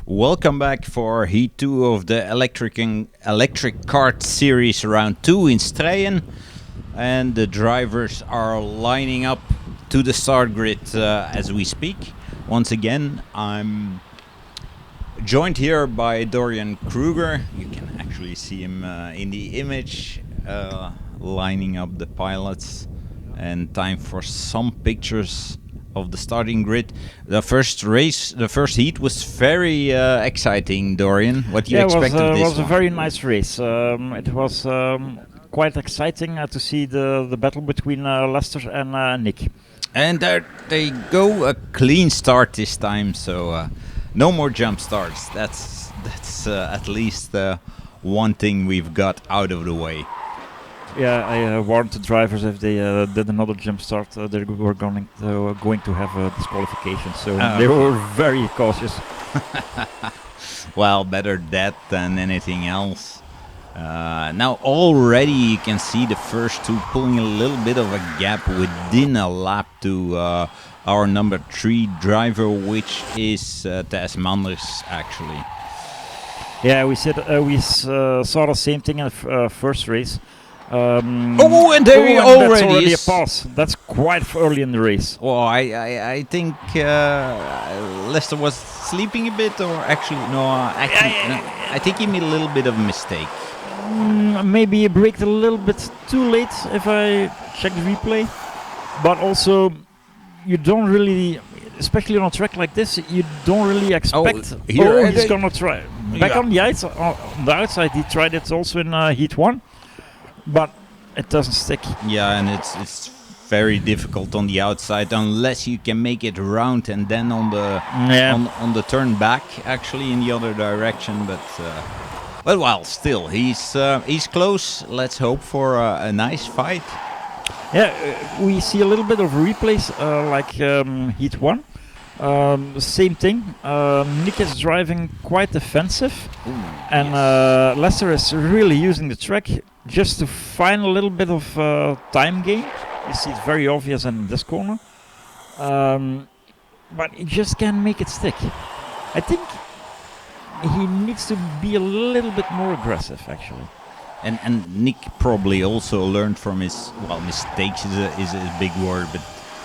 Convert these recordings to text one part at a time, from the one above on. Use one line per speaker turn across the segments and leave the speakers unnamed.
Welcome back for Heat 2 of the electric kart series round 2 in Strijen. And the drivers are lining up to the start grid as we speak. Once again, I'm joined here by Dorian Kruger. You can actually see him in the image, lining up the pilots. And time for some pictures of the starting grid. The first heat was very exciting, Dorian. What do you expect of this?
It was
one?
a very nice race. It was quite exciting to see the battle between Lester and Nick.
And there they go, a clean start this time, so no more jump starts. That's at least one thing we've got out of the way.
Yeah, I warned the drivers if they did another jump start, they were going to have a disqualification. So they were very cautious.
Well, better that than anything else. Now already you can see the first two pulling a little bit of a gap within a lap to our number 3 driver, which is Thijs Manders actually.
Yeah, we saw the same thing in the first race.
And there
that's already a pass. That's quite early in the race.
Well, I think Lester was sleeping a bit, or actually no. I think he made a little bit of a mistake.
Maybe he braked a little bit too late if I check the replay. But also, you don't really, especially on a track like this, you don't really expect. He's gonna try back on the outside. He tried it also in Heat 1. But it doesn't stick.
Yeah, and it's very difficult on the outside unless you can make it round and then on the turn back actually in the other direction. But well, still he's close. Let's hope for a nice fight.
Yeah, we see a little bit of replays like Heat 1. Same thing. Nick is driving quite defensive, and Lester is really using the track just to find a little bit of time gain. You see it's very obvious in this corner. But he just can't make it stick. I think he needs to be a little bit more aggressive, actually.
And Nick probably also learned from his, mistakes is a big word, but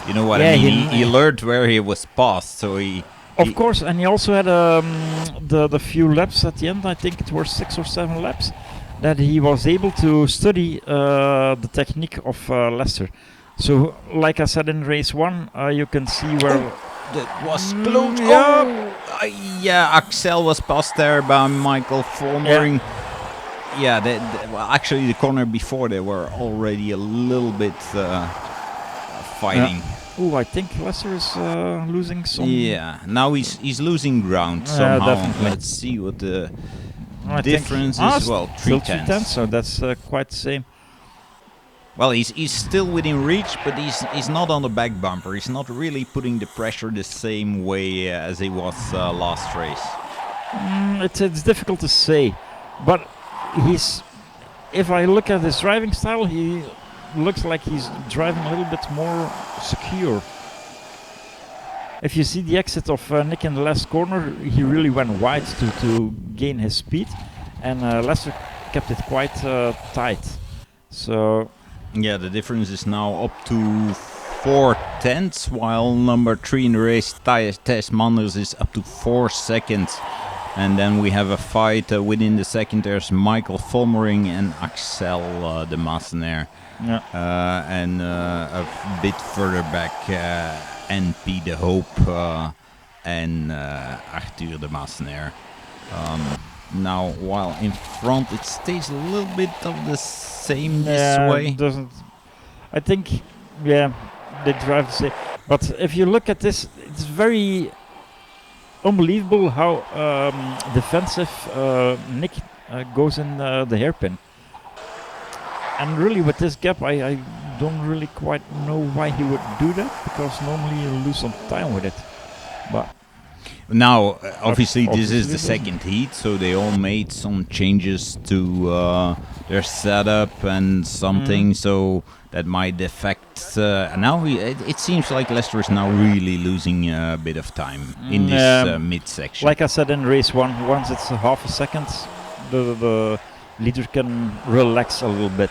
you know what I mean? He learned where he was passed, so
Of course, and he also had the few laps at the end, I think it were 6 or 7 laps, that he was able to study the technique of Lester. So, like I said in race 1, you can see where...
that was close. Axel was passed there by Michael Vollmering. Yeah, actually the corner before they were already a little bit fighting.
I think Lester is losing some...
Yeah, now he's losing ground somehow.
Definitely.
Let's see what the difference is. Well,
3/10, so that's quite the same.
Well, he's still within reach, but he's not on the back bumper. He's not really putting the pressure the same way as he was last race.
It's difficult to say, but if I look at his driving style, he looks like he's driving a little bit more secure. If you see the exit of Nick in the last corner, he really went wide to gain his speed, and Lester kept it quite tight. So
yeah, the difference is now up to 4/10, while number 3 in the race, Thijs Manders, is up to 4 seconds. And then we have a fight within the second. There's Michael Vollmering and Axel de Massenaar.
Yeah.
And a bit further back, NP de Hoop and Arthur de Massenaar. Now, while in front, it stays a little bit of the same this way.
It doesn't. I think, they drive the same. But if you look at this, it's very unbelievable how defensive Nick goes in the hairpin. And really, with this gap, I don't really quite know why he would do that, because normally you lose some time with it. But
Now, obviously, this is
obviously
the second heat, so they all made some changes to their setup and something, so that might affect. Now, it seems like Leicester is now really losing a bit of time in this midsection.
Like I said in race 1, once it's a half a second, the leader can relax a little bit.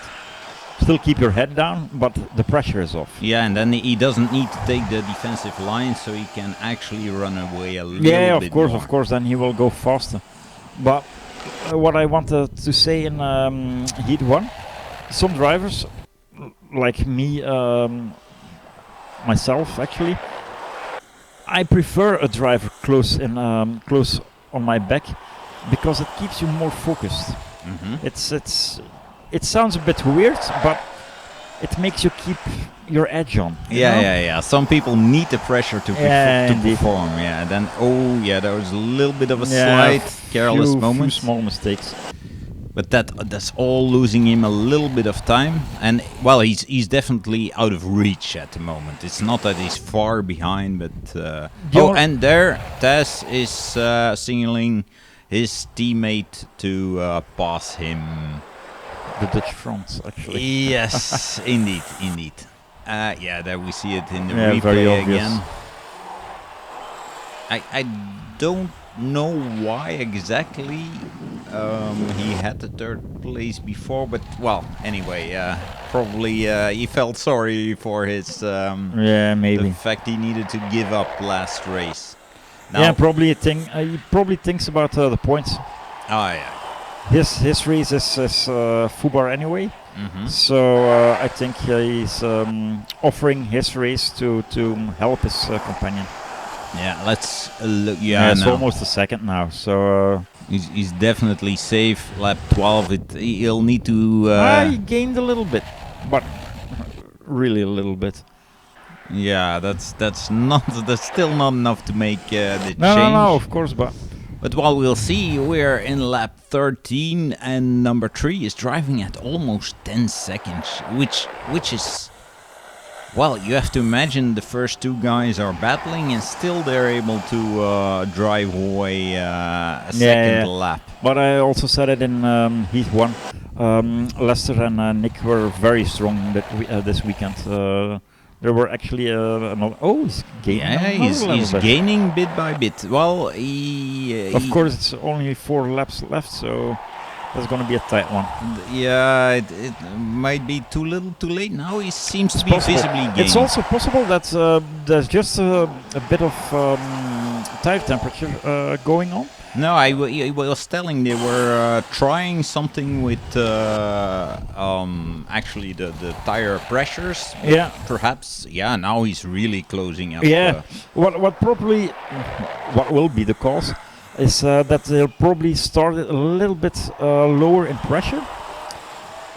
Still keep your head down, but the pressure is off.
Yeah, and then he doesn't need to take the defensive line, so he can actually run away a little bit more.
Of course, then he will go faster. But what I wanted to say in Heat 1, some drivers, like me, myself actually, I prefer a driver close on my back, because it keeps you more focused. It sounds a bit weird, but it makes you keep your edge on. You know?
Some people need the pressure to perform. Yeah, then there was a little bit of a slight careless moment.
Few small mistakes.
But that's all losing him a little bit of time, and well, he's definitely out of reach at the moment. It's not that he's far behind, but and there Tess is signaling his teammate to pass him.
The Dutch front, actually.
Yes, indeed. There we see it in the
very
replay
obvious.
again. I don't know why exactly he had the third place before, but well, anyway, probably he felt sorry for his
maybe
the fact he needed to give up last race. Now,
probably he probably thinks about the points.
Oh yeah.
His race is Fubar anyway, so I think he's offering his race to help his companion.
Yeah, let's look. Yeah,
it's almost a second now, so
he's definitely safe. Lap 12. He'll need to.
He gained a little bit, but really a little bit.
Yeah, that's still not enough to make the change.
No, of course,
But while we'll see, we're in lap 13, and number 3 is driving at almost 10 seconds, which is, well, you have to imagine the first two guys are battling, and still they're able to drive away a second lap.
But I also said it in Heat 1. Lester and Nick were very strong this weekend. There were actually he's gaining.
He's gaining bit by bit. Well,
of course, it's only 4 laps left, so that's going to be a tight one.
Yeah, it might be too little, too late. Now he seems to be visibly gaining.
It's also possible that there's just a bit of tire temperature going on.
No, I was telling they were trying something with actually the tire pressures.
Yeah.
Perhaps. Yeah. Now he's really closing up.
Yeah. What will be the cause is that they'll probably start a little bit lower in pressure.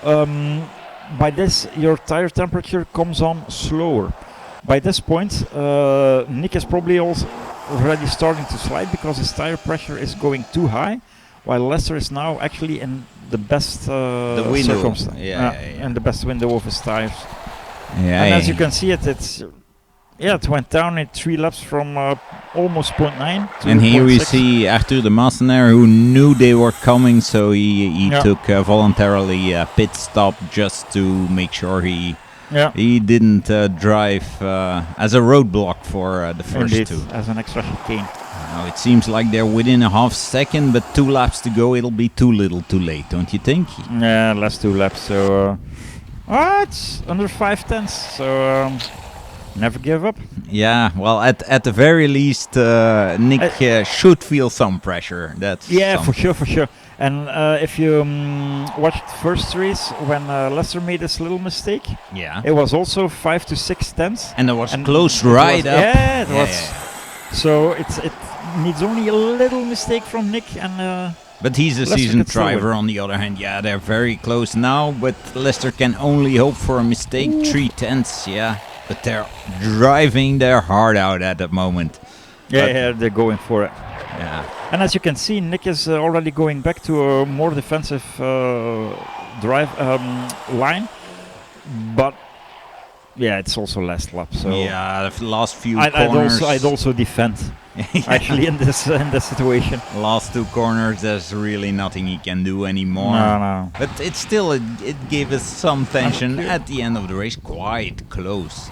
By this, your tire temperature comes on slower. By this point, Nick is probably also already starting to slide because his tire pressure is going too high, while Lester is now actually in the best
the window.
circumstance, and the best window of his tires.
Yeah,
and as you can see, it went down in 3 laps from almost 0.9 to
and here
0.6.
we see Arthur de Massenaar, who knew they were coming, so he took voluntarily a pit stop just to make sure he didn't drive as a roadblock for the first two.
As an extra chicane.
Now it seems like they're within a half second, but 2 laps to go. It'll be too little, too late, don't you think?
Yeah, last 2 laps. So it's under 5 tenths. So never give up.
Yeah, well, at the very least, Nick should feel some pressure. That's
for sure. And if you watched the first race when Lester made this little mistake, it was also 5 to 6 tenths.
And it was close right up.
Yeah, it was. So it needs only a little mistake from Nick and.
But he's a seasoned driver on the other hand. Yeah, they're very close now, but Lester can only hope for a mistake. 3 tenths, but they're driving their heart out at the moment.
Yeah, they're going for it.
Yeah.
And as you can see, Nick is already going back to a more defensive drive line, but it's also last lap. So
the last few corners.
I'd also defend. actually in this situation.
Last 2 corners, there's really nothing he can do anymore.
No.
But it's still, it gave us some tension at the end of the race, quite close.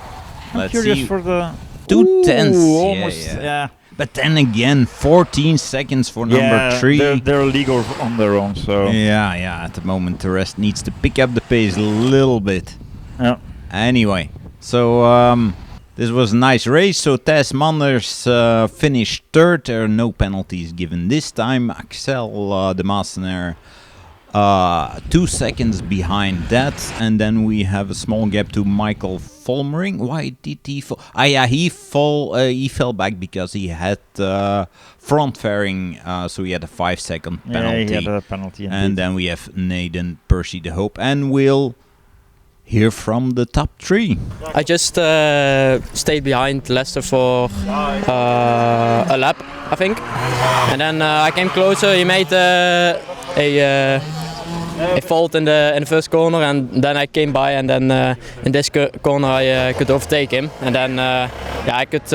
I'm
Let's
curious
see.
for the
2 tenths.
almost.
Yeah. But then again, 14 seconds for number 3.
They're legal on their own, so.
Yeah. At the moment, the rest needs to pick up the pace a little bit.
Yeah.
Anyway, so this was a nice race. So Tess Manders finished 3rd. There are no penalties given this time. Axel de Massenaar 2 seconds behind that, and then we have a small gap to Michael Volmering. Why did he fall? He fell back because he had front fairing, so he had a 5-second penalty.
Yeah, he had a penalty.
And then we have Nathan Percy de Hoop, and we'll hear from the top 3.
I just stayed behind Lester for a lap, I think, and then I came closer. He made a fault in the first corner, and then I came by, and then in this corner I could overtake him, and then I could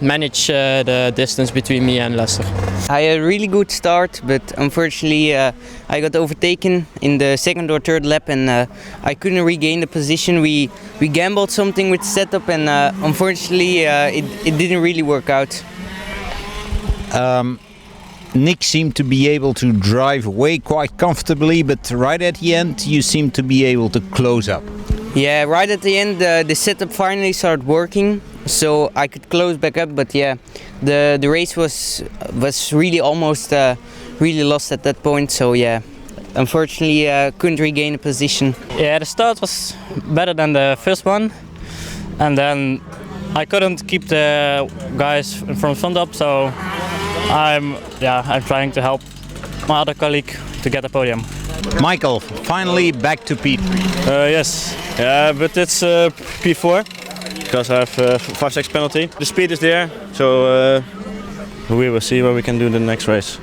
manage the distance between me and Lester.
I had a really good start, but unfortunately I got overtaken in the 2nd or 3rd lap, and I couldn't regain the position. We gambled something with setup, and unfortunately it didn't really work out.
Nick seemed to be able to drive away quite comfortably, but right at the end you seemed to be able to close up.
Yeah, right at the end the setup finally started working, so I could close back up. But yeah, the race was really almost really lost at that point. So yeah, unfortunately couldn't regain a position.
Yeah, the start was better than the first one, and then I couldn't keep the guys from front up, so I'm trying to help my other colleague to get a podium.
Michael, finally back to P3.
Yes, but it's P4 because I have 5-6 penalty. The speed is there, so we will see what we can do in the next race.